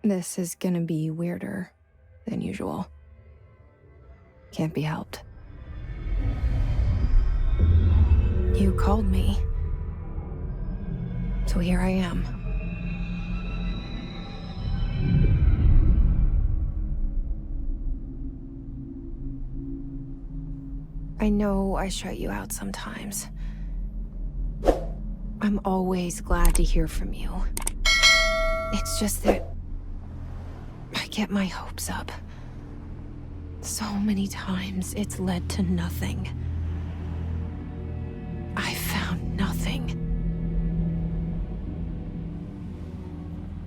This is gonna be weirder than usual. Can't be helped. You called me. So here I am. I know I shut you out sometimes. I'm always glad to hear from you. It's just that I get my hopes up. So many times it's led to nothing. I found nothing.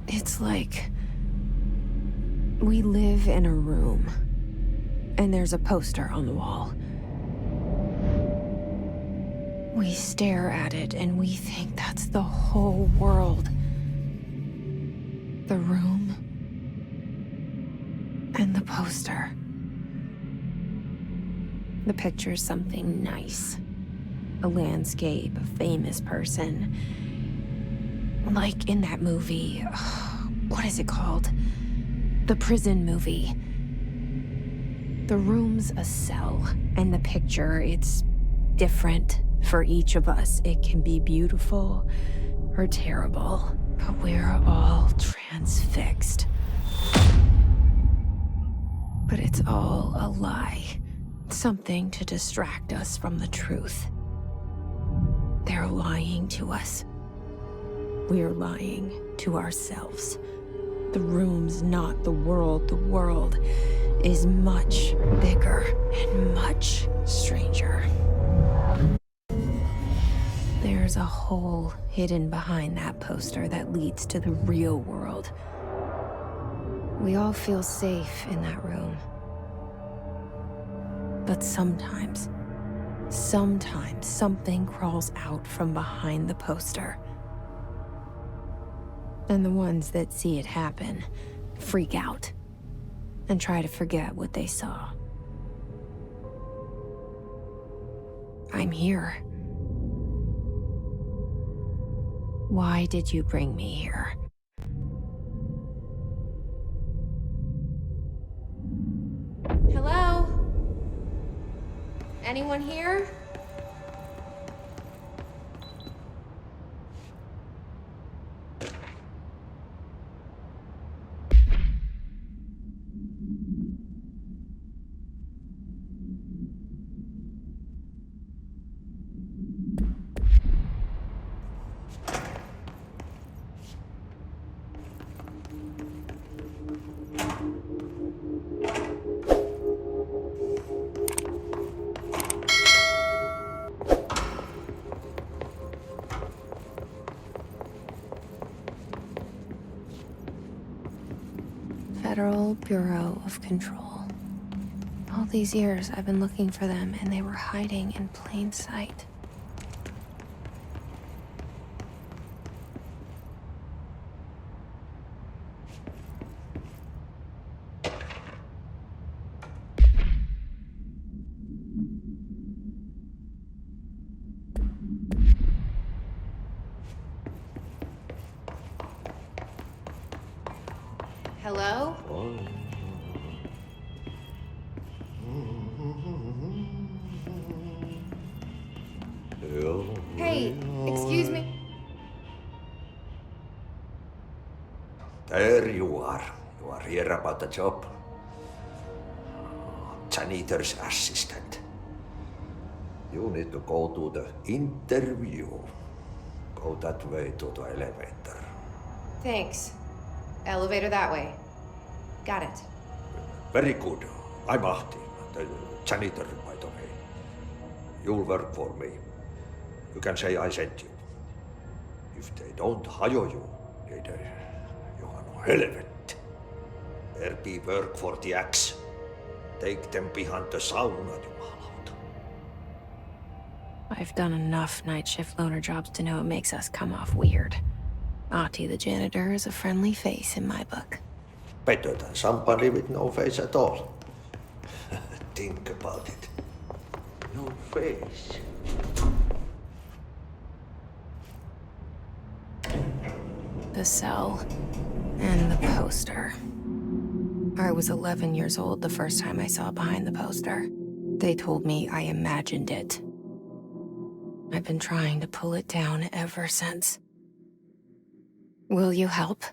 It's like we live in a room, and there's a poster on the wall. We stare at it and we think that's the whole world. The room and the poster. The picture's something nice. A landscape, a famous person. Like in that movie, what is it called? The prison movie. The room's a cell, and the picture, it's different for each of us. It can be beautiful or terrible, but we're all transfixed. But it's all a lie. Something to distract us from the truth. They're lying to us. We're lying to ourselves. The room's not the world. The world is much bigger and much stranger. There's a hole hidden behind that poster that leads to the real world. We all feel safe in that room. But sometimes something crawls out from behind the poster. And the ones that see it happen freak out and try to forget what they saw. I'm here. Why did you bring me here? Hello? Anyone here? Federal Bureau of Control. All these years I've been looking for them, and they were hiding in plain sight. Hello? Hey, excuse me. There you are. You are here about the job. Janitor's assistant. You need to go to the interview. Go that way to the elevator. Thanks. Elevator that way. Got it. Very good. I'm Ahti, the janitor, by the way. You'll work for me. You can say I sent you. If they don't hire you, niin Johan on helvet. There be work for the axe. Take them behind the sauna, jumalauta. I've done enough night shift loner jobs to know it makes us come off weird. Ahti the janitor is a friendly face in my book. Better than somebody with no face at all. Think about it. No face. The cell. And the poster. I was 11 years old the first time I saw behind the poster. They told me I imagined it. I've been trying to pull it down ever since. Will you help?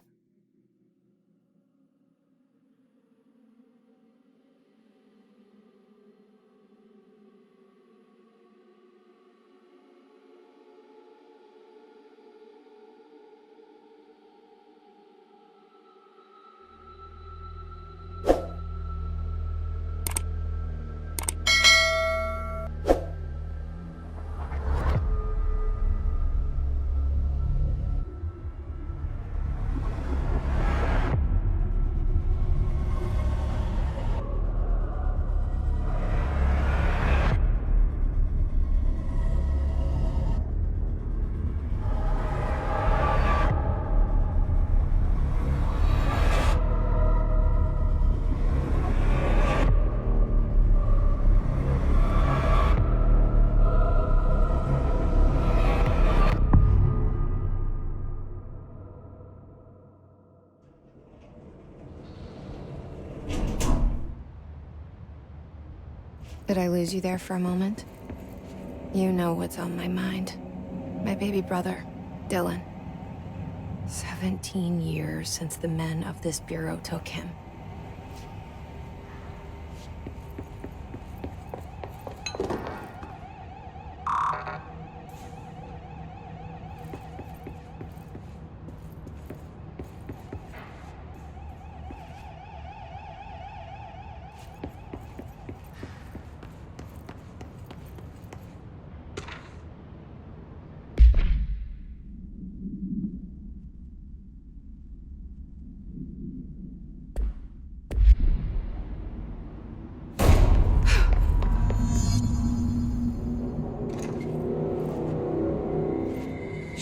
Did I lose you there for a moment? You know what's on my mind. My baby brother, Dylan. 17 years since the men of this bureau took him.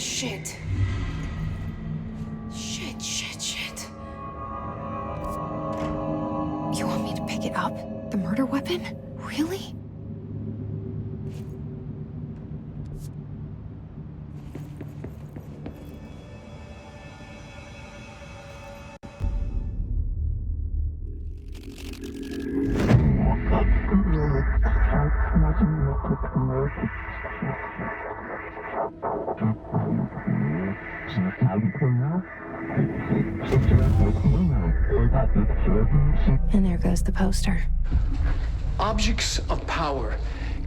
Shit. Shit. You want me to pick it up? The murder weapon? Really? And there goes the poster. Objects of power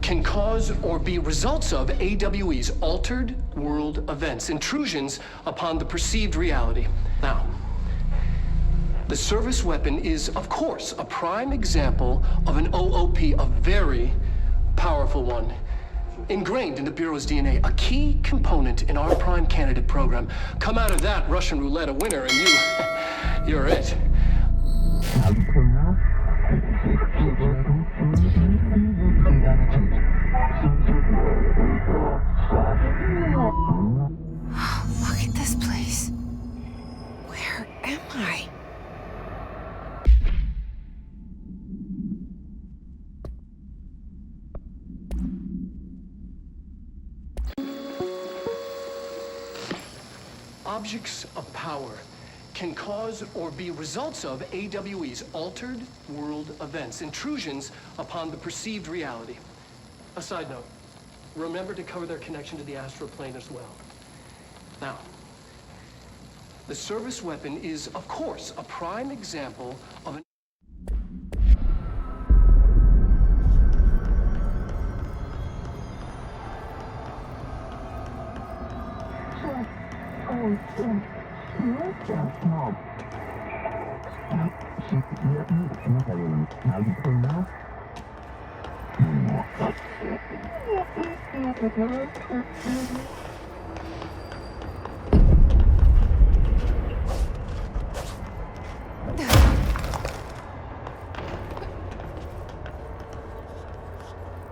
can cause or be results of AWE's altered world events, intrusions upon the perceived reality. Now, the service weapon is, of course, a prime example of an OOP, a very powerful one. Ingrained in the Bureau's DNA, a key component in our prime candidate program. Come out of that Russian roulette a winner and you're it. Look at this place. Where am I? Objects of power can cause or be results of AWE's altered world events, intrusions upon the perceived reality. A side note, remember to cover their connection to the astral plane as well. Now, the service weapon is, of course, a prime example of an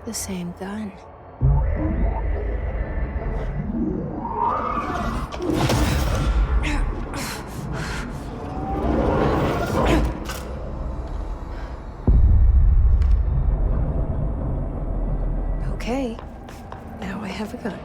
The same gun. Okay, now I have a gun.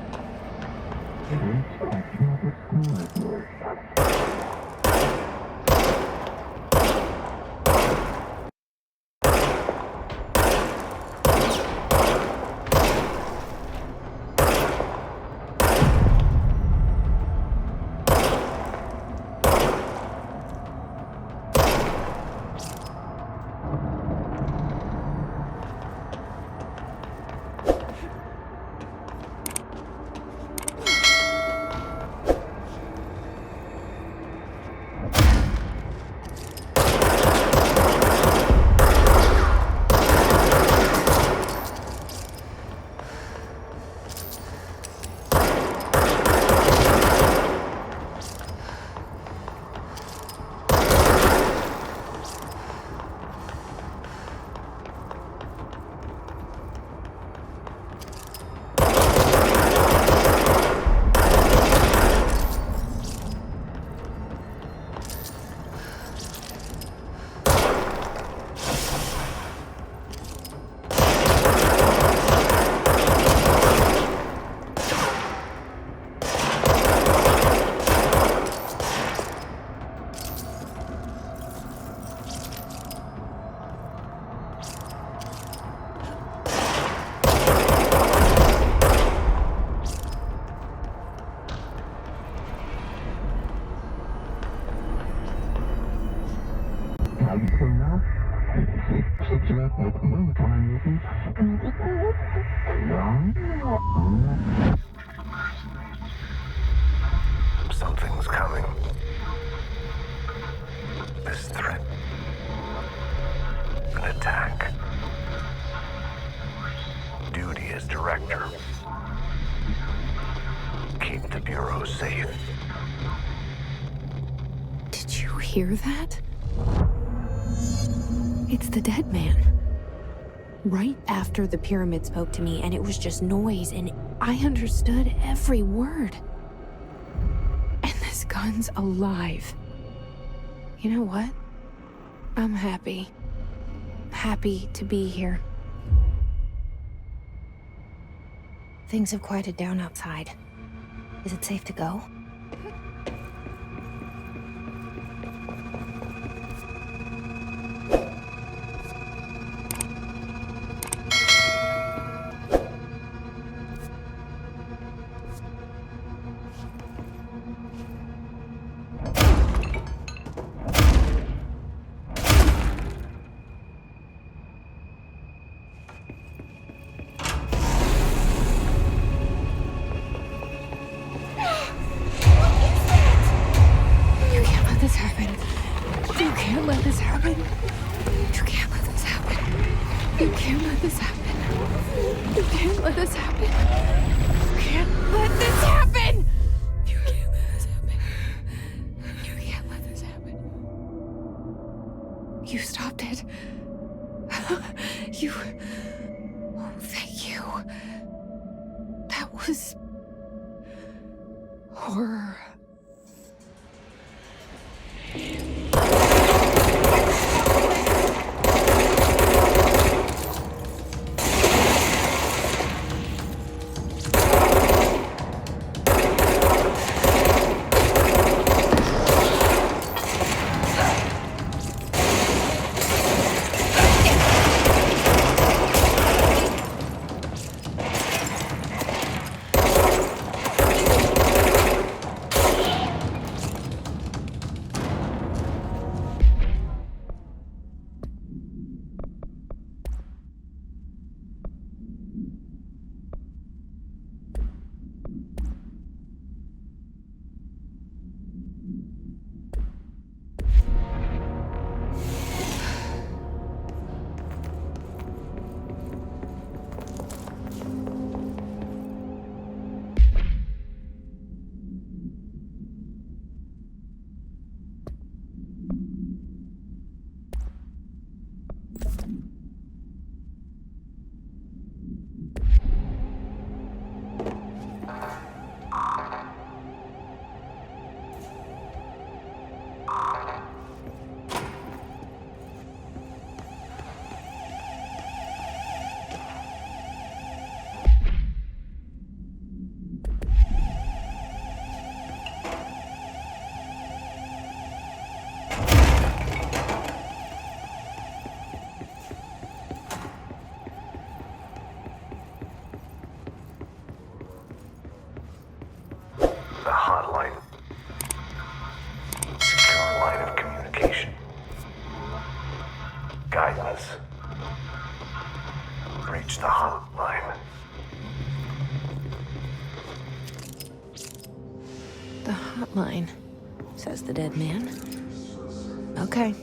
Something's coming. This threat. An attack. Duty as director. Keep the Bureau safe. Did you hear that? It's the dead man. Right after the pyramid spoke to me, and it was just noise, and I understood every word. And this gun's alive. You know what? I'm happy. Happy to be here. Things have quieted down outside. Is it safe to go? You stopped it. You... Oh, thank you. That was... horror. Reach the hotline. The hotline, says the dead man. Okay.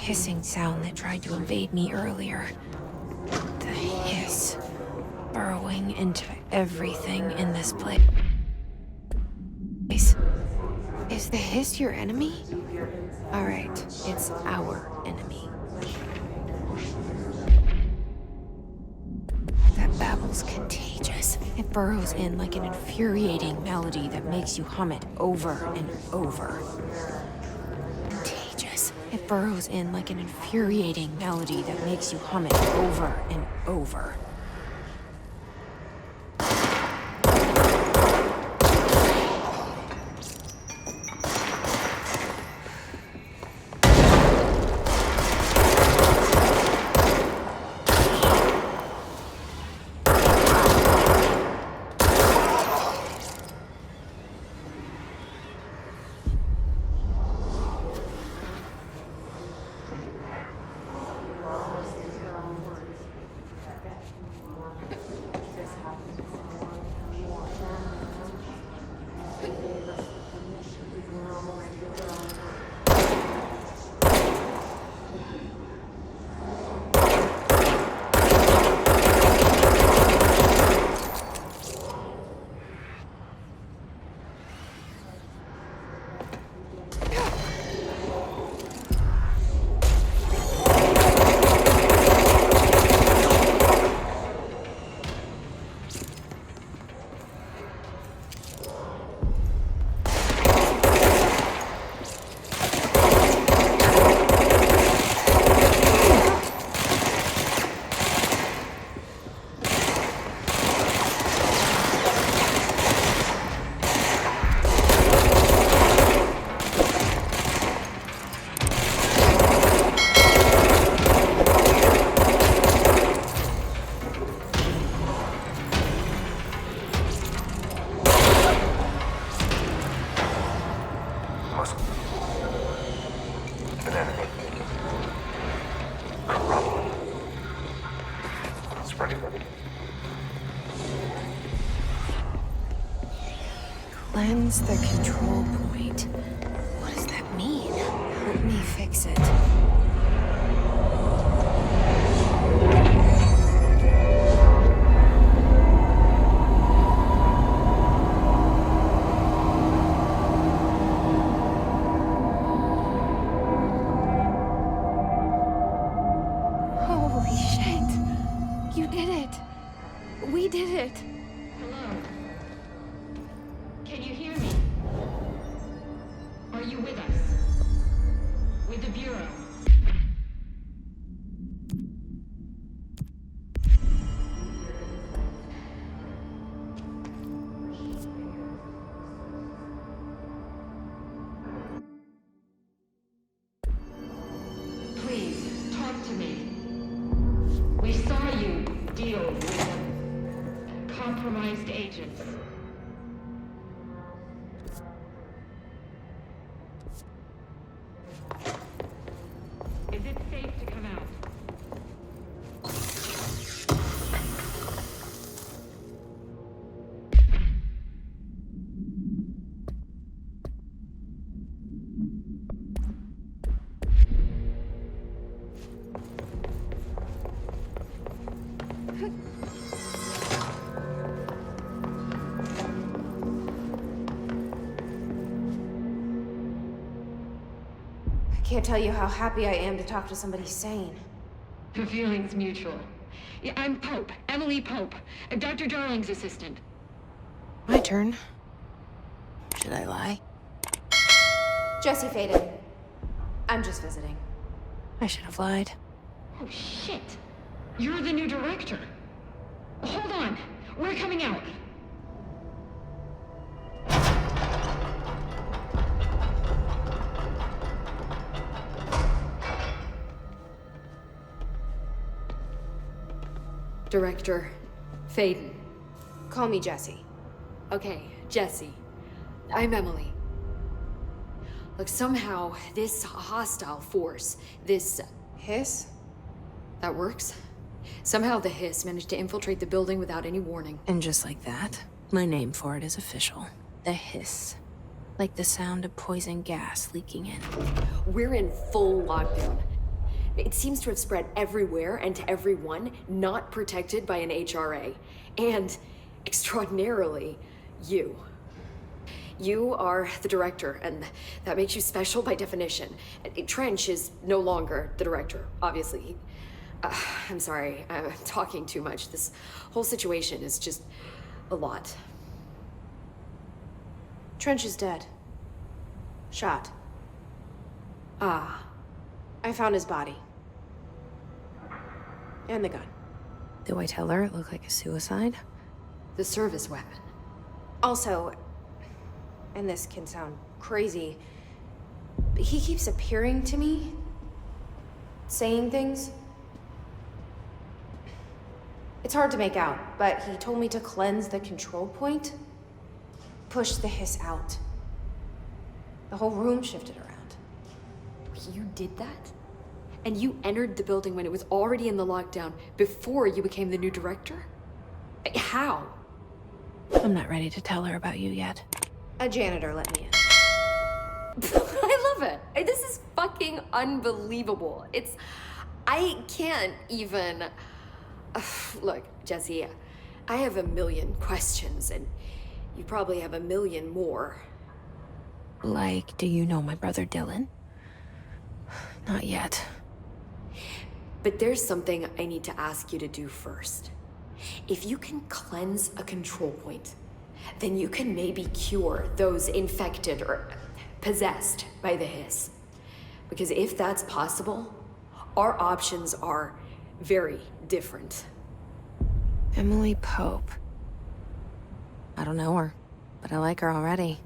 Hissing sound that tried to invade me earlier. The hiss, burrowing into everything in this place. Is the hiss your enemy? All right, it's our enemy. That babble's contagious. It burrows in like an infuriating melody that makes you hum it over and over. It burrows in like an infuriating melody that makes you hum it over and over. Cleanse the control point. What does that mean? Help me fix it. Holy shit. You did it. We did it. Hello? Can you hear me? Are you with us? With the Bureau? can't tell you how happy I am to talk to somebody sane. The feeling's mutual. Yeah, I'm Pope, Emily Pope, Dr. Darling's assistant. My turn. Should I lie? Jesse Faden. I'm just visiting. I should have lied. Oh, shit. You're the new director. Hold on. We're coming out. Director Faden. Call me Jesse. Okay, Jesse. I'm Emily. Look, somehow this hostile force, this... Hiss? That works? Somehow the hiss managed to infiltrate the building without any warning. And just like that, my name for it is official. The hiss. Like the sound of poison gas leaking in. We're in full lockdown. It seems to have spread everywhere and to everyone not protected by an HRA. And, extraordinarily, you. You are the director, and that makes you special by definition. Trench is no longer the director, obviously. I'm sorry, I'm talking too much. This whole situation is just a lot. Trench is dead. Shot. Ah. I found his body. And the gun. Do I tell her it looked like a suicide? The service weapon. Also, and this can sound crazy, but he keeps appearing to me, saying things. It's hard to make out, but he told me to cleanse the control point, push the hiss out. The whole room shifted around. You did that? And you entered the building when it was already in the lockdown before you became the new director? How? I'm not ready to tell her about you yet. A janitor let me in. I love it. This is fucking unbelievable. I can't even... Look, Jesse, I have a million questions, and you probably have a million more. Like, do you know my brother Dylan? Not yet. But there's something I need to ask you to do first. If you can cleanse a control point, then you can maybe cure those infected or possessed by the hiss. Because if that's possible, our options are very different. Emily Pope. I don't know her, but I like her already.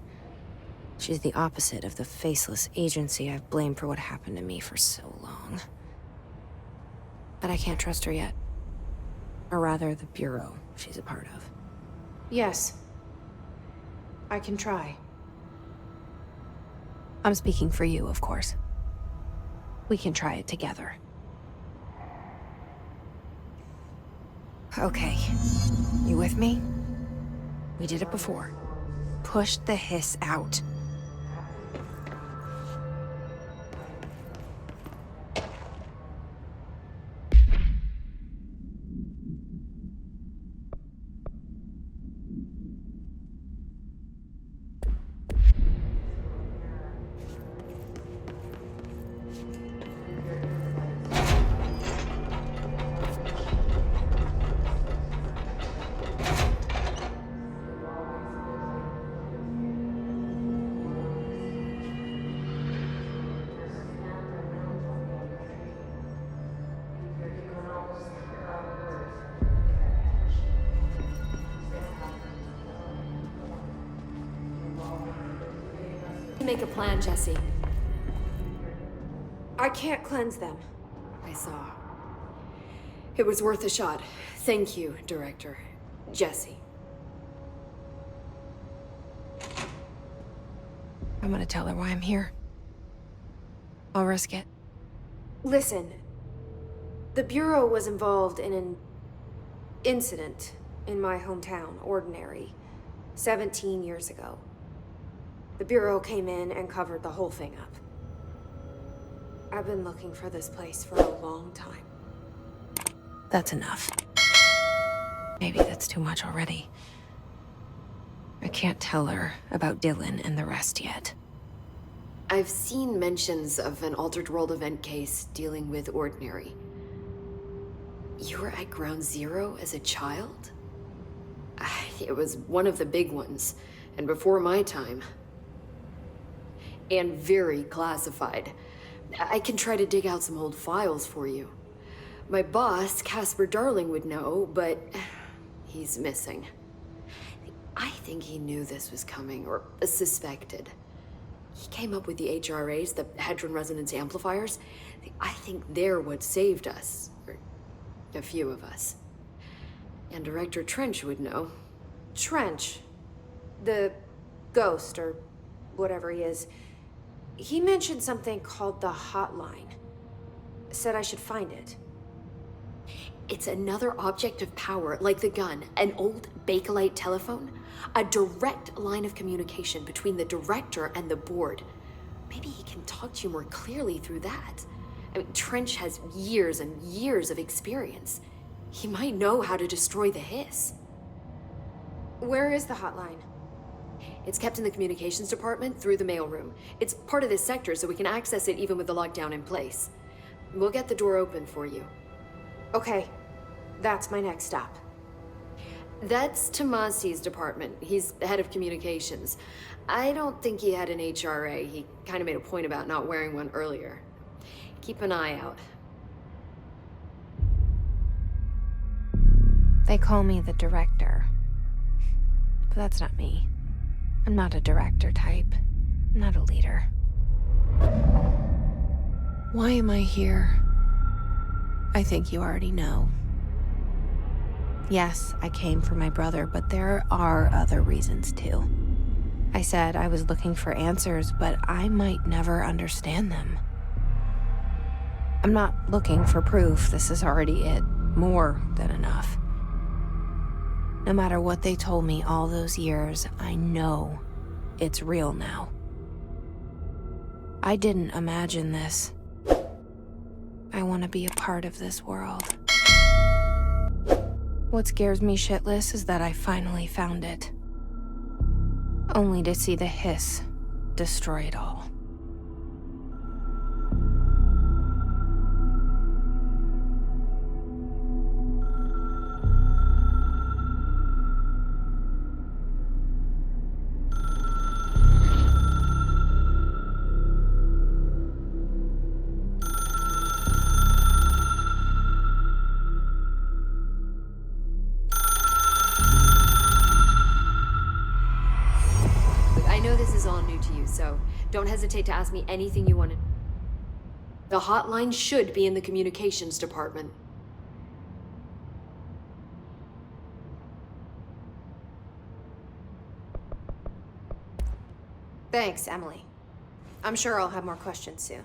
She's the opposite of the faceless agency I've blamed for what happened to me for so long. But I can't trust her yet. Or rather, the Bureau she's a part of. Yes. I can try. I'm speaking for you, of course. We can try it together. Okay. You with me? We did it before. Push the hiss out. Make a plan, Jesse. I can't cleanse them. I saw. It was worth a shot. Thank you, Director. Jesse. I'm gonna tell her why I'm here. I'll risk it. Listen. The Bureau was involved in an incident in my hometown, Ordinary, 17 years ago. The Bureau came in and covered the whole thing up. I've been looking for this place for a long time. That's enough. Maybe that's too much already. I can't tell her about Dylan and the rest yet. I've seen mentions of an Altered World event case dealing with Ordinary. You were at Ground Zero as a child? It was one of the big ones, and before my time. And very classified. I can try to dig out some old files for you. My boss, Casper Darling, would know, but he's missing. I think he knew this was coming, or suspected. He came up with the HRAs, the Hadron Resonance Amplifiers. I think they're what saved us, or a few of us. And Director Trench would know. Trench. The ghost, or whatever he is. He mentioned something called the Hotline. Said I should find it. It's another object of power, like the gun, an old Bakelite telephone. A direct line of communication between the director and the board. Maybe he can talk to you more clearly through that. I mean, Trench has years and years of experience. He might know how to destroy the hiss. Where is the hotline? It's kept in the communications department through the mailroom. It's part of this sector, so we can access it even with the lockdown in place. We'll get the door open for you. Okay, that's my next stop. That's Tomasi's department. He's the head of communications. I don't think he had an HRA. He kind of made a point about not wearing one earlier. Keep an eye out. They call me the director. But that's not me. I'm not a director type. I'm not a leader. Why am I here? I think you already know. Yes, I came for my brother, but there are other reasons too. I said I was looking for answers, but I might never understand them. I'm not looking for proof. This is already it. More than enough. No matter what they told me all those years, I know it's real now. I didn't imagine this. I want to be a part of this world. What scares me shitless is that I finally found it. Only to see the hiss destroy it all. I know this is all new to you, so don't hesitate to ask me anything you want to. The hotline should be in the communications department. Thanks, Emily. I'm sure I'll have more questions soon.